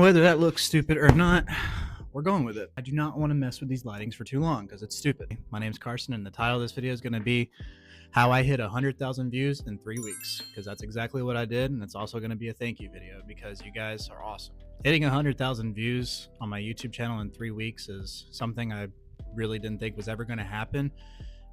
Whether that looks stupid or not, we're going with it. I do not want to mess with these lightings for too long because it's stupid. My name's Carson, and the title of this video is going to be how I hit 100,000 views in 3 weeks, because that's exactly what I did, and it's also going to be a thank you video because you guys are awesome. Hitting 100,000 views on my YouTube channel in 3 weeks is something I really didn't think was ever going to happen.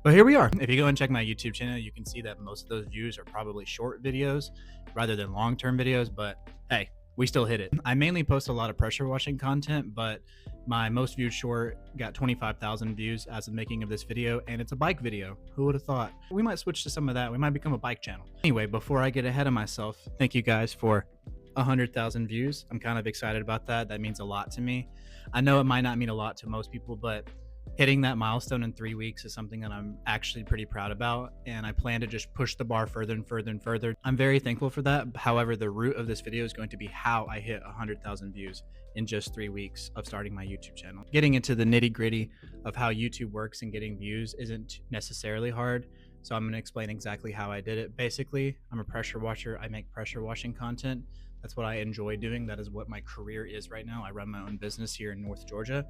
But here we are. If you go and check my YouTube channel, you can see that most of those views are probably short videos rather than long-term videos, but hey, we still hit it. I mainly post a lot of pressure washing content, but my most viewed short got 25,000 views as of making of this video, and it's a bike video. Who would have thought? We might switch to some of that. We might become a bike channel. Anyway, before I get ahead of myself, thank you guys for 100,000 views. I'm kind of excited about that. That means a lot to me. I know it might not mean a lot to most people, but hitting that milestone in 3 weeks is something that I'm actually pretty proud about, and I plan to just push the bar further and further and further. I'm very thankful for that. However, the root of this video is going to be how I hit 100,000 views in just 3 weeks of starting my YouTube channel. Getting into the nitty-gritty of how YouTube works and getting views isn't necessarily hard, so I'm going to explain exactly how I did it. Basically, I'm a pressure washer. I make pressure washing content. That's what I enjoy doing. That is what my career is right now. I run my own business here in North Georgia,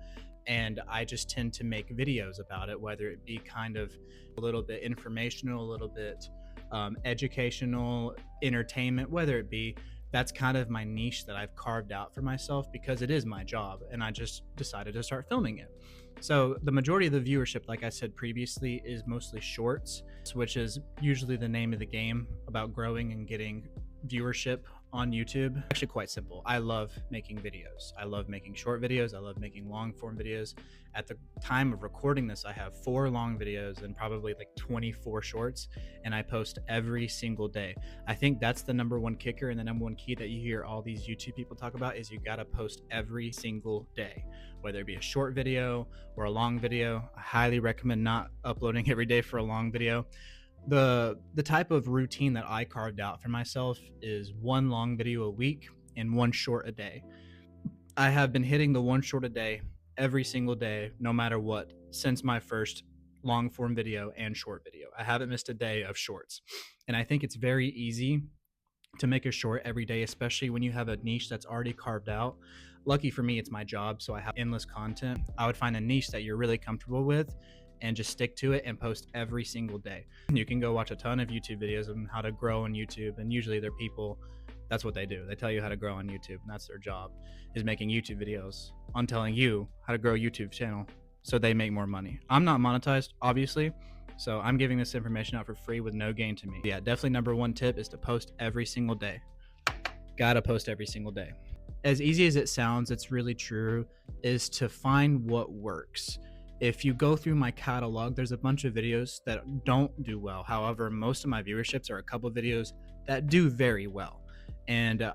and I just tend to make videos about it, whether it be kind of a little bit informational, a little bit educational, entertainment, whether it be. That's kind of my niche that I've carved out for myself because it is my job, and I just decided to start filming it. So the majority of the viewership, like I said previously, is mostly shorts, which is usually the name of the game about growing and getting viewership on YouTube. Actually quite simple. I love making videos. I love making short videos. I love making long form videos. At the time of recording this, I have 4 long videos and probably like 24 shorts, and I post every single day. I think that's the number one kicker and the number one key that you hear all these YouTube people talk about is you got to post every single day, whether it be a short video or a long video. I highly recommend not uploading every day for a long video. The type of routine that I carved out for myself is 1 long video a week and 1 short a day. I have been hitting the 1 short a day every single day, no matter what, since my first long form video and short video. I haven't missed a day of shorts. And I think it's very easy to make a short every day, especially when you have a niche that's already carved out. Lucky for me, it's my job, so I have endless content. I would find a niche that you're really comfortable with and just stick to it and post every single day. You can go watch a ton of YouTube videos on how to grow on YouTube, and usually they're people, that's what they do. They tell you how to grow on YouTube, and that's their job, is making YouTube videos on telling you how to grow a YouTube channel so they make more money. I'm not monetized, obviously, so I'm giving this information out for free with no gain to me. Yeah, definitely number 1 tip is to post every single day. Gotta post every single day. As easy as it sounds, it's really true, is to find what works. If you go through my catalog, there's a bunch of videos that don't do well. However, most of my viewerships are a couple videos that do very well. And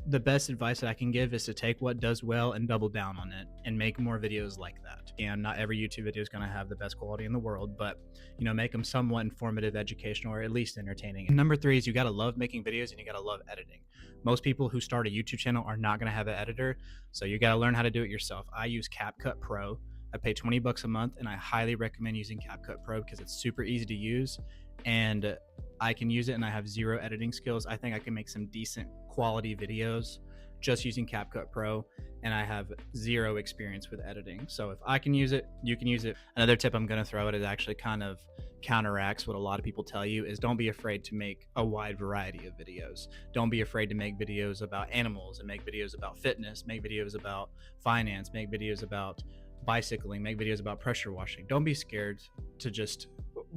the best advice that I can give is to take what does well and double down on it and make more videos like that. And not every YouTube video is going to have the best quality in the world, but make them somewhat informative, educational, or at least entertaining. And number 3 is you got to love making videos and you got to love editing. Most people who start a YouTube channel are not going to have an editor, so you got to learn how to do it yourself. I use CapCut Pro. I pay $20 a month, and I highly recommend using CapCut Pro because it's super easy to use, and I can use it, and I have 0 editing skills. I think I can make some decent quality videos just using CapCut Pro, and I have 0 experience with editing. So if I can use it, you can use it. Another tip I'm going to throw out, it actually kind of counteracts what a lot of people tell you, is don't be afraid to make a wide variety of videos. Don't be afraid to make videos about animals and make videos about fitness, make videos about finance, make videos about bicycling, make videos about pressure washing. Don't be scared to just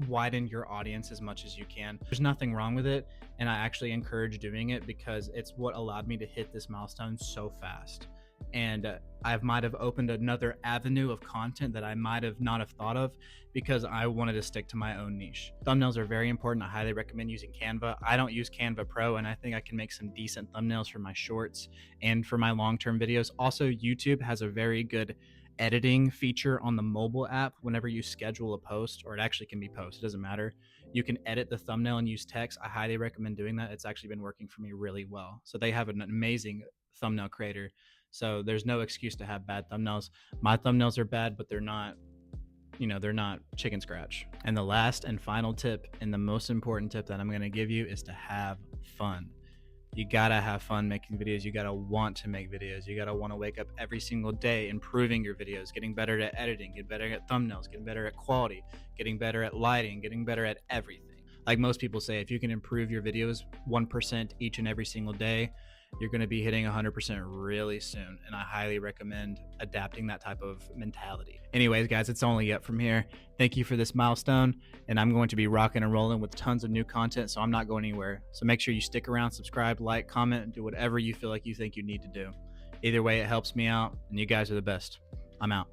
widen your audience as much as you can. There's nothing wrong with it, and I actually encourage doing it because it's what allowed me to hit this milestone so fast. And I might have opened another avenue of content that I might have not have thought of because I wanted to stick to my own niche. Thumbnails are very important. I highly recommend using Canva. I don't use Canva Pro, and I think I can make some decent thumbnails for my shorts and for my long-term videos. Also, YouTube has a very good editing feature on the mobile app. Whenever you schedule a post, or it actually can be post, it doesn't matter, you can edit the thumbnail and use text. I highly recommend doing that. It's actually been working for me really well. So they have an amazing thumbnail creator, so there's no excuse to have bad thumbnails. My thumbnails are bad, but they're not they're not chicken scratch. And the last and final tip, and the most important tip that I'm going to give you, is to have fun. You gotta have fun making videos. You gotta want to make videos. You gotta want to wake up every single day improving your videos, getting better at editing, getting better at thumbnails, getting better at quality, getting better at lighting, getting better at everything. Like most people say, if you can improve your videos 1% each and every single day, you're going to be hitting 100% really soon. And I highly recommend adapting that type of mentality. Anyways, guys, it's only up from here. Thank you for this milestone. And I'm going to be rocking and rolling with tons of new content, so I'm not going anywhere. So make sure you stick around, subscribe, like, comment, and do whatever you feel like you think you need to do. Either way, it helps me out, and you guys are the best. I'm out.